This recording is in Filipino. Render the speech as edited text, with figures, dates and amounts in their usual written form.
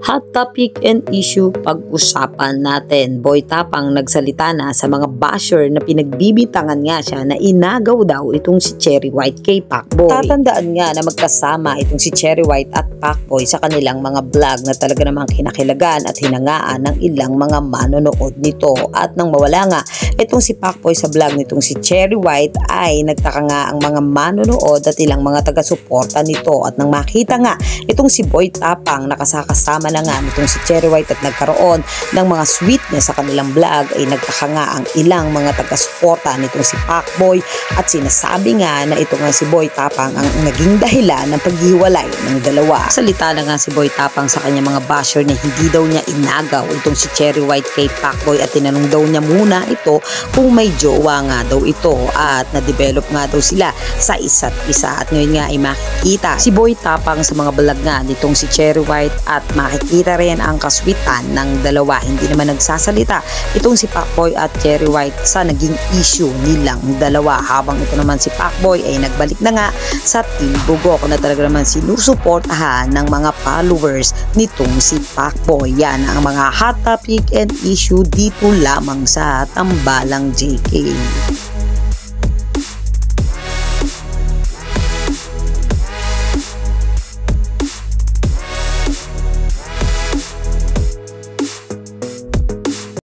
Hot topic and issue pag-usapan natin. Boy Tapang nagsalita na sa mga basher na pinagbibintangan nga siya na inagaw daw itong si Cherry White kay Pacboy. Tatandaan nga na magkasama itong si Cherry White at Pacboy sa kanilang mga vlog na talaga namang kinakilagan at hinangaan ng ilang mga manonood nito. At nang mawala nga itong si Pacboy sa vlog nitong si Cherry White ay nagtaka nga ang mga manonood at ilang mga taga-suporta nito. At nang makita nga itong si Boy Tapang nakasakasama na nga nitong si Cherry White at nagkaroon ng mga sweetness sa kanilang vlog ay nagtaka nga ang ilang mga taga-suporta nitong si Pacboy at sinasabi nga na ito nga si Boy Tapang ang naging dahilan ng paghiwalay ng dalawa. Salita na nga si Boy Tapang sa kanyang mga basher na hindi daw niya inagaw itong si Cherry White kay Pacboy at tinanong daw niya muna ito kung may jowa nga daw ito at na-develop nga daw sila sa isa't isa at ngayon nga ay makikita si Boy Tapang sa mga vlog nga nitong si Cherry White at makikita rin ang kaswitan ng dalawa. Hindi naman nagsasalita itong si Pacboy at Cherry White sa naging issue nilang dalawa, habang ito naman si Pacboy ay nagbalik na nga sa Team Bugok na talaga naman sinusuportahan ng mga followers nitong si Pacboy. Yan ang mga hot topic and issue dito lamang sa Tambalang JK.